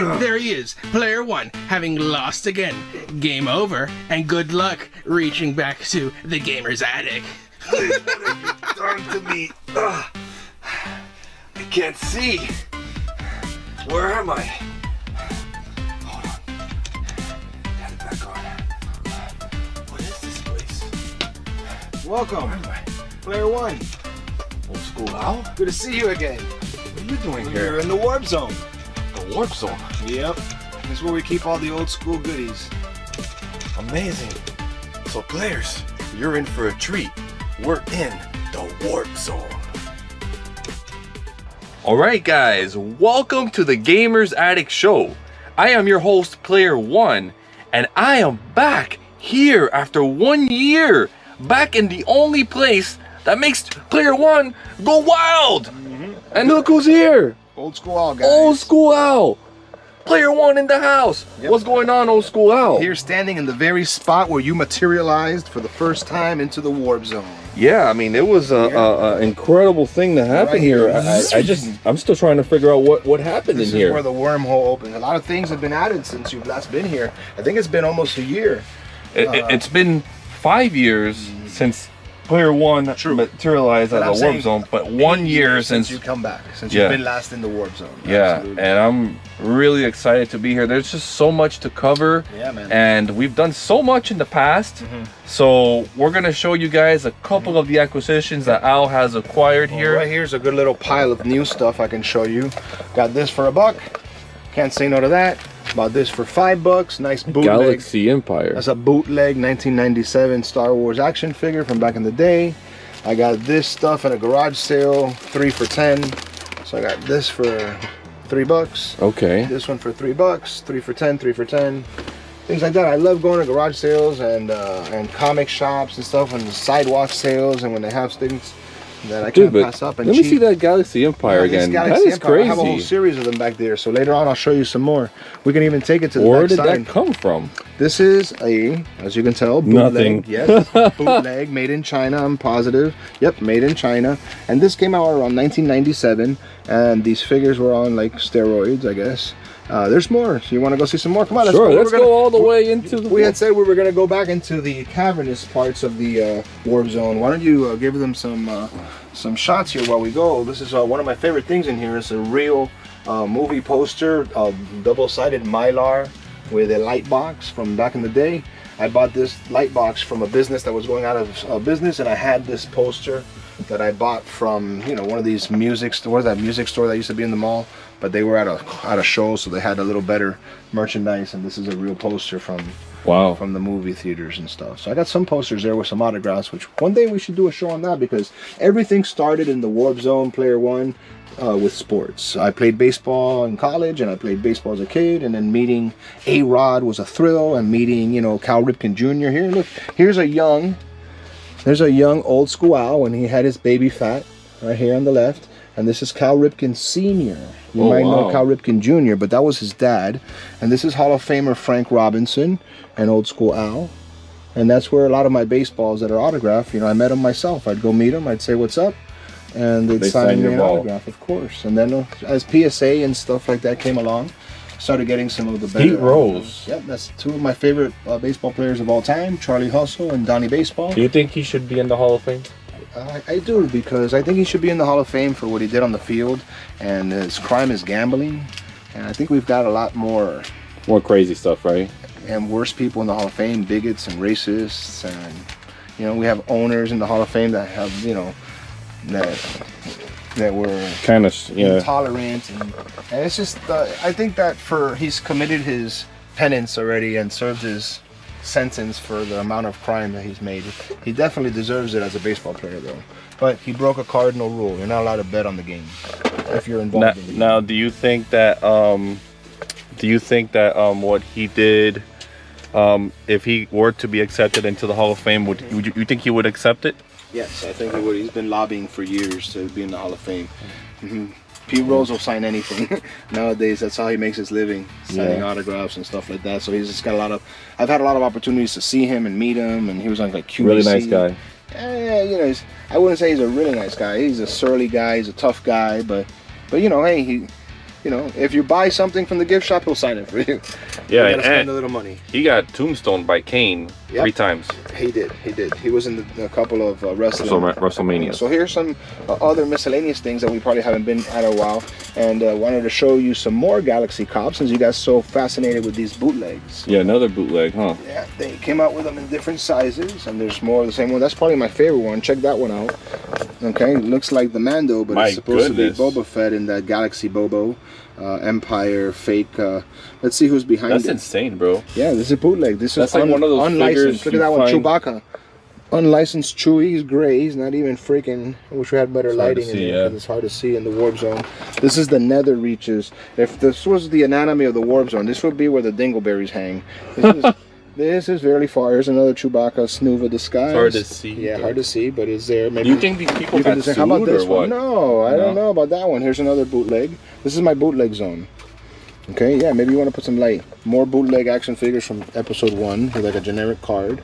There he is, Player 1, having lost again. Game over, and good luck reaching back to the gamer's attic. What have you done to me? I can't see. Where am I? Hold on. Got it back on. What is this place? Welcome, Player 1. Old school Al? Good to see you again. What are you doing You're here? in the Warp Zone. The Warp Zone. Yep. This is where we keep all the old school goodies. Amazing. So players, you're in for a treat. We're in the Warp Zone. Alright guys, welcome to the Gamer's Attic Show. I am your host, Player 1, and I am back here after 1 year, back in the only place that makes Player 1 go wild. And look who's here. Old school Al, guys. Old School Al. Player 1 in the house. Yep. What's going on, Old School Al? Here standing in the very spot where you materialized for the first time into the Warp Zone. Yeah, I mean, it was an incredible thing to happen Right here. here. I'm still trying to figure out what happened This in is here. where the wormhole opened. A lot of things have been added since you've last been here. I think it's been almost a year. It's been 5 years since Player 1 materialized But I'm as a Warp saying Zone, but 1 year since you come back, since Yeah. you've been last in the Warp Zone. yeah, Absolutely. and I'm really excited to be here. There's just so much to cover. Yeah, man. And we've done so much in the past. So we're gonna show you guys a couple of the acquisitions that Al has acquired here. Right here's a good little pile of new stuff I can show you. Got this for $1. Can't say no to that. Bought this for $5. Nice bootleg. Galaxy Empire. That's a bootleg 1997 Star Wars action figure from back in the day. I got this stuff at a garage sale, 3 for $10. So I got this for $3. Okay. This one for $3. 3 for 10, 3 for 10. Things like that. I love going to garage sales and comic shops and stuff, and sidewalk sales, and when they have things that I can't pass up and let me cheap. see that Galaxy Empire Yeah, again. this Galaxy That is Empire, I have a whole crazy. series of them back there. So later on, I'll show you some more. We can even take it to the Where back did side. that come from? This is a, as you can tell, bootleg. Nothing. Yes, bootleg, made in China. I'm positive. Yep, made in China. And this came out around 1997. And these figures were on like steroids, I guess. There's more. So you want to go see some more? Come on, let's Sure, go. let's go all the way into the. We had said we were going to go back into the cavernous parts of the Warp Zone. Why don't you give them some shots here while we go? This is one of my favorite things in here. It's a real movie poster, double-sided Mylar with a light box from back in the day. I bought this light box from a business that was going out of business, and I had this poster that I bought from, you know, one of these music stores, that music store that used to be in the mall, but they were at a show, so they had a little better merchandise, and this is a real poster from the movie theaters and stuff. So I got some posters there with some autographs, which one day we should do a show on that, because everything started in the Warp Zone, Player 1, with sports. I played baseball in college, and I played baseball as a kid, and then meeting A-Rod was a thrill, and meeting, you know, Cal Ripken Jr. Here, look, there's a young Old School Al when he had his baby fat, right here on the left. And this is Cal Ripken Sr. You might know Cal Ripken Jr., but that was his dad. And this is Hall of Famer Frank Robinson and Old School Al. And that's where a lot of my baseballs that are autographed, you know, I met them myself. I'd go meet them, I'd say, "What's up?" And they'd sign me an autograph, of course. And then as PSA and stuff like that came along, started getting some of the better. Pete Rose. Yep, that's two of my favorite baseball players of all time, Charlie Hustle and Donnie Baseball. Do you think he should be in the Hall of Fame? I do, because I think he should be in the Hall of Fame for what he did on the field, and his crime is gambling. And I think we've got a lot more crazy stuff, right? and worse people in the Hall of Fame, bigots and racists, and you know, we have owners in the Hall of Fame that have, you know, that were Kind of, yeah. intolerant, and it's just I think that he's committed his penance already and served his sentence for the amount of crime that he's made. He definitely deserves it as a baseball player, though. But he broke a cardinal rule. You're not allowed to bet on the game if you're involved in the game. Now, do you think that what he did, if he were to be accepted into the Hall of Fame, would you think he would accept it? Yes, I think he would. He's been lobbying for years to be in the Hall of Fame. Pete Rose will sign anything nowadays. That's how he makes his living, signing autographs and stuff like that. So he's just got a lot of. I've had a lot of opportunities to see him and meet him, and he was on like QVC. Really nice guy. Yeah, you know, I wouldn't say he's a really nice guy. He's a surly guy. He's a tough guy, but you know, hey, you know, if you buy something from the gift shop, he'll sign it for you. Yeah, you gotta spend and a little money. he got tombstoned by Kane 3 times. He did. He was in a couple of wrestling. WrestleMania. So here's some other miscellaneous things that we probably haven't been at a while, and wanted to show you some more Galaxy Cops since you guys so fascinated with these bootlegs. Yeah, another bootleg, huh? Yeah, they came out with them in different sizes, and there's more of the same one. That's probably my favorite one. Check that one out. Okay, it looks like the Mando, but it's supposed to be Boba Fett in that Galaxy Bobo. Empire fake. Let's see who's behind it. That's insane, bro. Yeah, this is a bootleg. This That's is like one of those unlicensed. Look at that one, find... Chewbacca. Unlicensed Chewie. He's gray. He's not even freaking. I wish we had better lighting in here because it's hard to see in the warp zone. This is the nether reaches. If this was the anatomy of the warp zone, this would be where the dingleberries hang. This is very far. Here's another Chewbacca Snuva disguise. It's hard to see. Yeah, hard to see, but it's there. Maybe you think these people got sued how about this or what? one? No, I don't know about that one. Here's another bootleg. This is my bootleg zone. Okay, yeah, maybe you want to put some light. More bootleg action figures from episode 1. Here's like a generic card.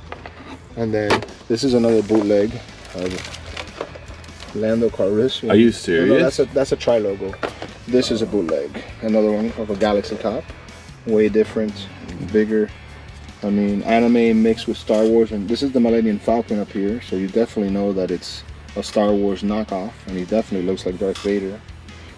And then this is another bootleg of Lando Calrissian. Are you serious? No, that's a tri-logo. This is a bootleg. Another one of a Galaxy Cop. Way different, bigger. I mean, anime mixed with Star Wars. And this is the Millennium Falcon up here. So you definitely know that it's a Star Wars knockoff. And he definitely looks like Darth Vader.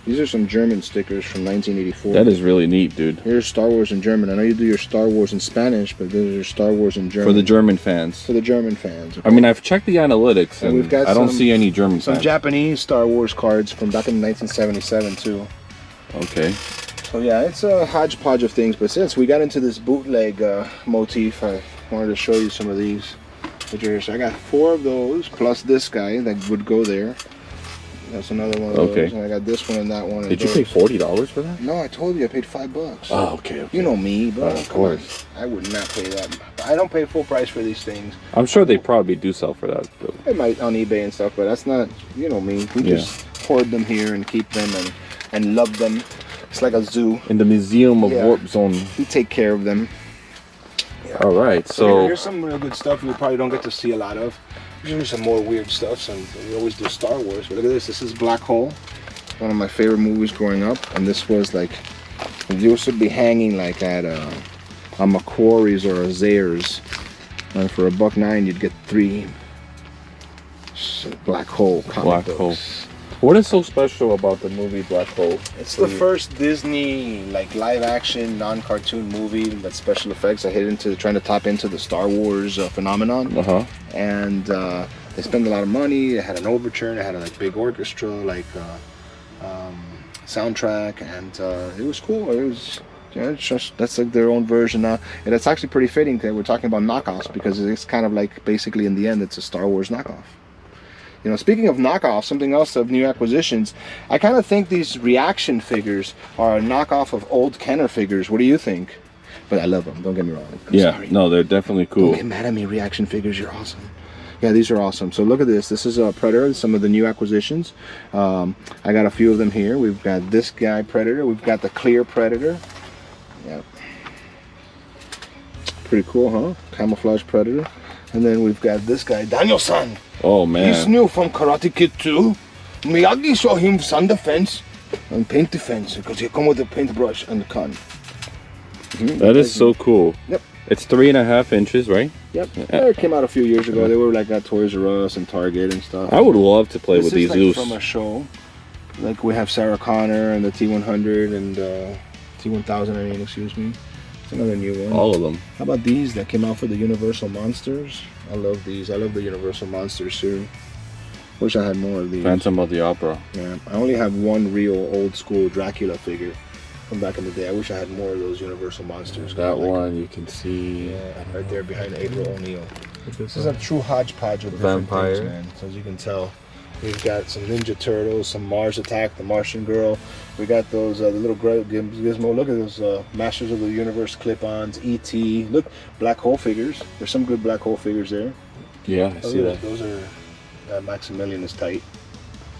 These are some German stickers from 1984. That is really neat, dude. Here's Star Wars in German. I know you do your Star Wars in Spanish, but those are Star Wars in German. For the German fans. For the German fans. Okay? I mean, I've checked the analytics, and we've got I don't see any German some fans. Japanese Star Wars cards from back in 1977, too. Okay. So, yeah, it's a hodgepodge of things. But since we got into this bootleg motif, I wanted to show you some of these. So I got 4 of those, plus this guy that would go there. That's another one of those. And I got this one and that one. Did you pay $40 for that? No, I told you I paid $5. Oh, okay. You know me, bro. Of course. I would not pay that. I don't pay full price for these things. I'm sure they probably do sell for that. But... It might on eBay and stuff, but that's not, you know me. We just hoard them here and keep them and love them. It's like a zoo. In the Museum of Warp Zone. We take care of them. Yeah. All right, so here's some real good stuff we probably don't get to see a lot of. Here's some more weird stuff. We always do Star Wars, but look at this. This is Black Hole, one of my favorite movies growing up. And this was like, it used to be hanging like at a Macquarie's or a Zayre's, and for $1.09 you'd get 3 Black Hole comic books. What is so special about the movie Black Hole? It's the first Disney like live action non-cartoon movie that's special effects. I hit into trying to tap into the Star Wars phenomenon. And they spent a lot of money. It had an overture. It had a like big orchestra, like soundtrack, and it was cool. It was it's just that's like their own version now, and it's actually pretty fitting that we're talking about knockoffs because it's kind of like basically in the end it's a Star Wars knockoff. You know, speaking of knockoffs, something else of new acquisitions, I kind of think these reaction figures are a knockoff of old Kenner figures. What do you think? But I love them, don't get me wrong. I'm sorry. No, they're definitely cool. Don't get mad at me, reaction figures, you're awesome. Yeah, these are awesome. So look at this. This is a Predator, some of the new acquisitions. I got a few of them here. We've got this guy, Predator. We've got the clear Predator. Yep. Pretty cool, huh? Camouflage Predator. And then we've got this guy, Daniel-san. Oh, man. He's new from Karate Kid 2. Miyagi saw him sun defense and paint defense because he come with a paintbrush and the gun. That is so cool. Yep. It's 3.5 inches, right? Yep. Yeah, it came out a few years ago. They were like at Toys R Us and Target and stuff. I would love to play with these loose. loose. From a show. Like we have Sarah Connor and the T100 and T1000, I mean, excuse me. It's another new one. All of them. How about these that came out for the Universal Monsters? I love these. I love the Universal Monsters too. Wish I had more of these. Phantom of the Opera. Yeah. I only have one real old school Dracula figure from back in the day. I wish I had more of those Universal Monsters. That one you can see. Yeah, right there behind April O'Neil. This is a true hodgepodge of different things, man. So as you can tell, we've got some Ninja Turtles, some Mars Attack, the Martian Girl. We got those the little Gizmo. Look at those Masters of the Universe clip-ons, E.T. Look, Black Hole figures. There's some good Black Hole figures there. Yeah, I see that. Those are Maximilian is tight.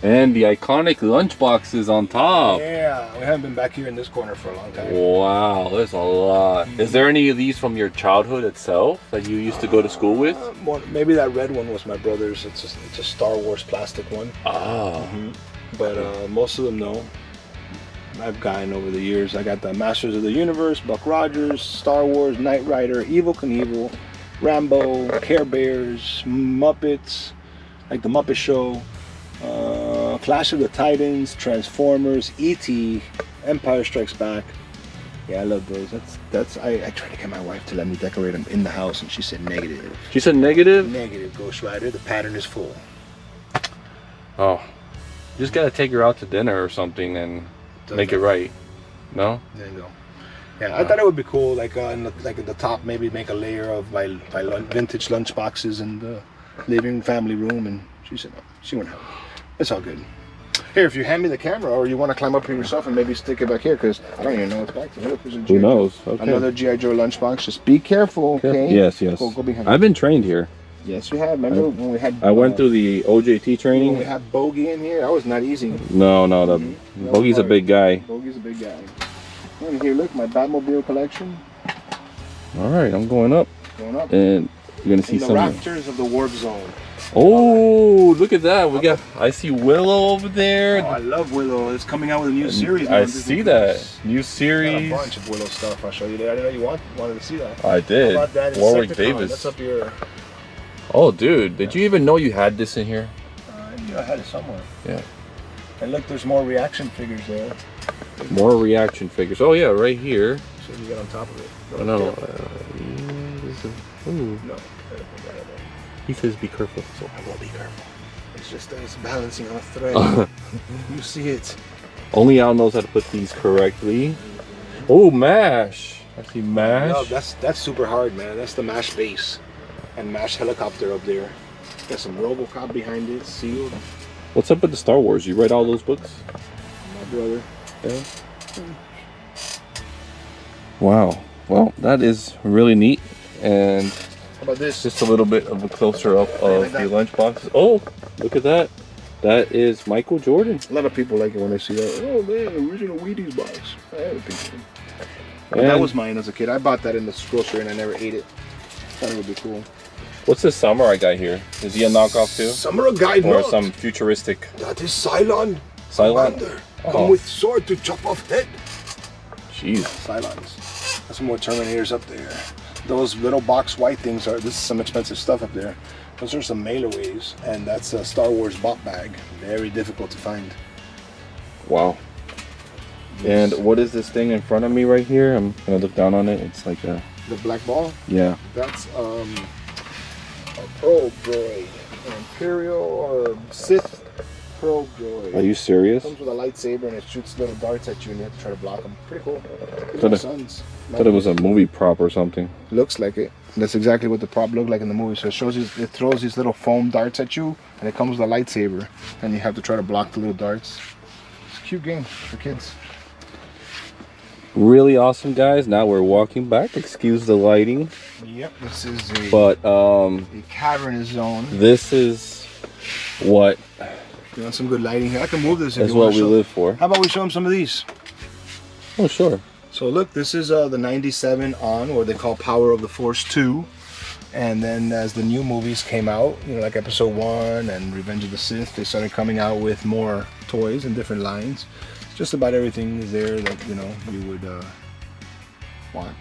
And the iconic Lunchboxes on top. Yeah, we haven't been back here in this corner for a long time. Wow, there's a lot. Is there any of these from your childhood itself that you used to go to school with? Maybe that red one was my brother's. It's a Star Wars plastic one. Ah. But most of them, no. I've gotten over the years. I got the Masters of the Universe, Buck Rogers, Star Wars, Knight Rider, Evel Knievel, Rambo, Care Bears, Muppets, like the Muppet Show, Clash of the Titans, Transformers, E.T., Empire Strikes Back. Yeah, I love those. I tried to get my wife to let me decorate them in the house, and she said negative. She said negative? Negative, Ghost Rider. The pattern is full. Oh, you just gotta take her out to dinner or something and make it right. No? There you go. Yeah, I thought it would be cool, like at the top, maybe make a layer of my vintage lunchboxes in the living family room. And she said no, she wouldn't have it. It's all good. Here, if you hand me the camera, or you want to climb up here yourself and maybe stick it back here, because I don't even know what's back there. Who knows? Okay. Another G.I. Joe lunchbox. Just be careful, okay? Yes. Go behind. I've been trained here. Yes, you have. Remember when we had... I went through the OJT training. When we had Bogey in here, that was not easy. No, Bogey's a big guy. Bogey's a big guy. And here, look, my Batmobile collection. All right, I'm going up. Going up. And you're going to see the some... rafters of the Warp Zone. Oh, look at that. I see Willow over there. Oh, I love Willow. It's coming out with a new series. I see that. New Got series. a bunch of Willow stuff. I'll show you that. I didn't know you wanted to see that. I did. How about that? Warwick Insecticon. Davis. That's up here. Oh, dude. Did you even know you had this in here? I knew I had it somewhere. Yeah. And look, there's more reaction figures there. More reaction figures. Oh, yeah, right here. So you get on top of it. No. No. He says be careful. So I will be careful. It's just that it's balancing on a thread. You see it. Only Al knows how to put these correctly. Oh, MASH. I see MASH. No, that's super hard, man. That's the MASH base. And MASH helicopter up there. Got some RoboCop behind it, sealed. What's up with the Star Wars? You read all those books? My brother. Yeah. Wow. Well, that is really neat. And how about this? Just a little bit of a closer up of the lunchbox. Oh, look at that. That is Michael Jordan. A lot of people like it when they see that. Oh man, original Wheaties box. I had a piece of it. And that was mine as a kid. I bought that in the grocery and I never ate it. Thought it would be cool. What's this samurai guy here? Is he a knockoff too? Samurai guy, or not. Some futuristic? That is Cylon. Cylon? Come with sword to chop off head. Jeez. Cylons. That's some more Terminators up there. Those little box white things this is some expensive stuff up there. Those are some mailaways, and that's a Star Wars bot bag. Very difficult to find. Wow. And what is this thing in front of me right here? I'm gonna look down on it. It's like a... The black ball? Yeah. That's a probe droid. An Imperial or Sith probe droid. Are you serious? It comes with a lightsaber and it shoots little darts at you and you have to try to block them. Pretty cool. I thought it was a movie prop or something. Looks like it. That's exactly what the prop looked like in the movie. So it throws these little foam darts at you and it comes with a lightsaber and you have to try to block the little darts. It's a cute game for kids. Really awesome, guys. Now we're walking back. Excuse the lighting. Yep, this is a cavernous zone. This is what... You want some good lighting here? I can move this if That's you want what we live for. How about we show them some of these? Oh, sure. So look, this is the 97 on, or they call Power of the Force 2. And then as the new movies came out, you know, like Episode 1 and Revenge of the Sith, they started coming out with more toys and different lines. Just about everything is there that, you know, you would want,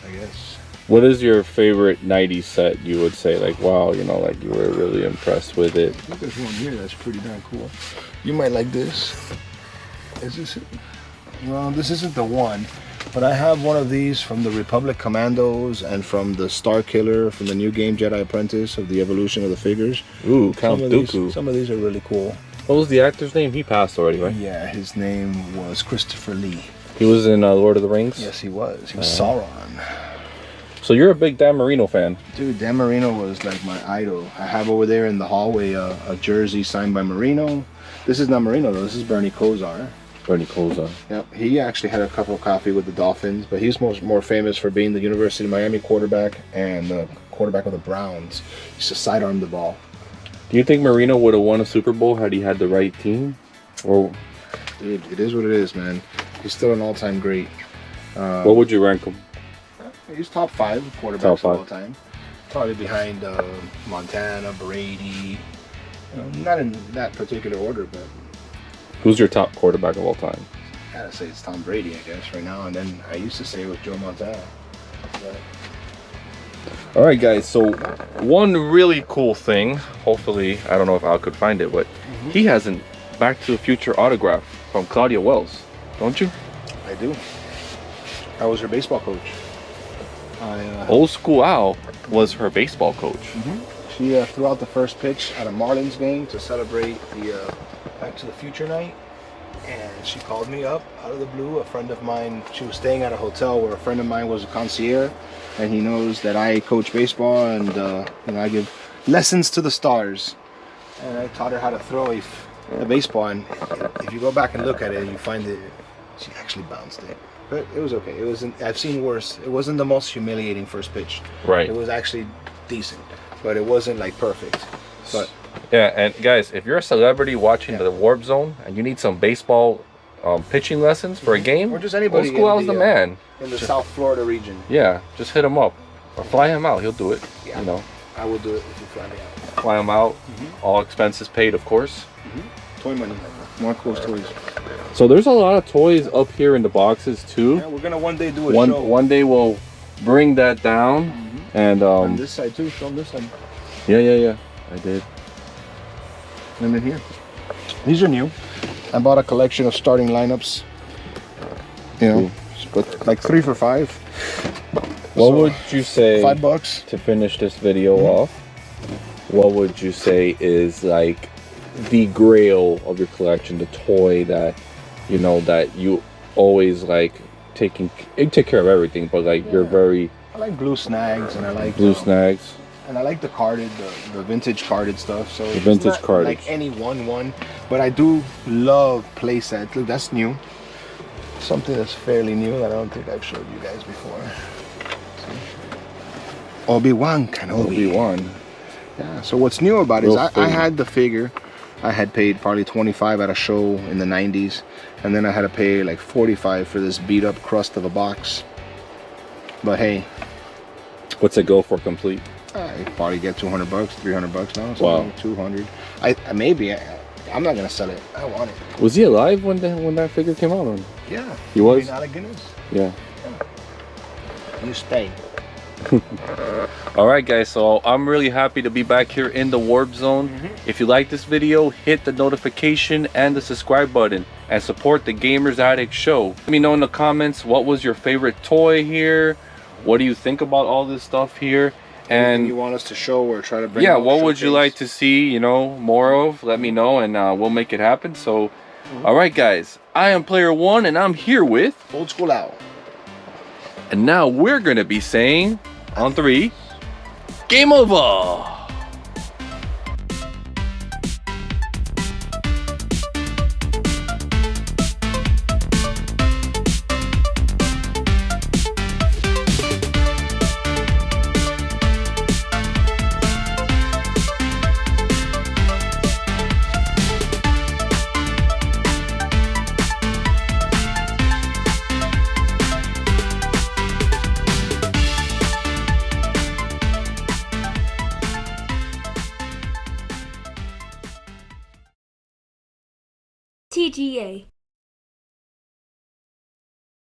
I guess. What is your favorite 90s set, you would say? Like, wow, you know, like you were really impressed with it. I think there's one here that's pretty darn cool. You might like this. Is this it? Well, this isn't the one, but I have one of these from the Republic Commandos and from the Star Killer from the new game Jedi Apprentice of the evolution of the figures. Ooh, Count Dooku. Some of these are really cool. What was the actor's name? He passed already, right? Yeah, his name was Christopher Lee. He was in Lord of the Rings? Yes, he was. He was Sauron. So you're a big Dan Marino fan. Dude, Dan Marino was like my idol. I have over there in the hallway a jersey signed by Marino. This is not Marino though, this is Bernie Kosar. Bernie Kosar. Yep, he actually had a cup of coffee with the Dolphins, but he's more famous for being the University of Miami quarterback and the quarterback of the Browns. He used to sidearm the ball. Do you think Marino would have won a Super Bowl had he had the right team? Or, dude, it is what it is, man. He's still an all-time great. What would you rank him? He's top 5 quarterbacks of all time. Probably behind Montana, Brady. You know, not in that particular order, but who's your top quarterback of all time? gotta say it's Tom Brady, I guess, right now. And then I used to say it was Joe Montana. But All right, guys. So one really cool thing. Hopefully, I don't know if Al could find it, but he has an Back to the Future autograph from Claudia Wells, don't you? I do. I was her baseball coach. Old school Al was her baseball coach. She threw out the first pitch at a Marlins game to celebrate the Back to the Future night. And she called me up out of the blue. A friend of mine, she was staying at a hotel where a friend of mine was a concierge. And he knows that I coach baseball and you know, I give lessons to the stars. And I taught her how to throw a baseball. And if you go back and look at it, you find that she actually bounced it. But it was okay. It wasn't. I've seen worse. It wasn't the most humiliating first pitch. Right. It was actually decent, but it wasn't like perfect. But yeah, and guys, if you're a celebrity watching the Warp Zone and you need some baseball pitching lessons for a game, or just anybody Old school Al's the man. In the South Florida region. Yeah, just hit him up or fly him out. He'll do it. Yeah. You know, I will do it if you fly me out. fly him out. All expenses paid, of course. Toy money. Marco's toys. So there's a lot of toys up here in the boxes too. Yeah, we're gonna one day do a show. One day we'll bring that down and on this side too. Show them this side. yeah. I did. And then here. These are new. I bought a collection of starting lineups. You know, but like 3 for $5. What would you say $5 to finish this video off? What would you say is like the grail of your collection, the toy that you know that you always like taking? You take care of everything, but like you're very. I like blue snags and I like blue snags. And I like the carded, the vintage carded stuff. So the vintage it's not carded. like any one, but I do love play sets. Look, that's new. Something that's fairly new that I don't think I've showed you guys before. Obi-Wan Kenobi. Obi-Wan. Yeah. So what's new about it is I had the figure. I had paid probably $25 at a show in the 90s, and then I had to pay like $45 for this beat up crust of a box. But hey, what's it go for complete? I probably get $200, $300 now. So wow. 200. I'm not gonna sell it. I want it. Was he alive when that figure came out? Yeah. He was. Not a Guinness. Yeah. You stay. All right, guys. So I'm really happy to be back here in the Warp Zone. If you like this video, hit the notification and the subscribe button and support the Gamers Addict Show. Let me know in the comments what was your favorite toy here. What do you think about all this stuff here? And you want us to show or try to bring? Yeah, what would you like to see, you know, more of? Let me know and we'll make it happen. So, all right, guys, I am Player1 and I'm here with Old School Owl. And now we're gonna be saying on 3, game over. TGA.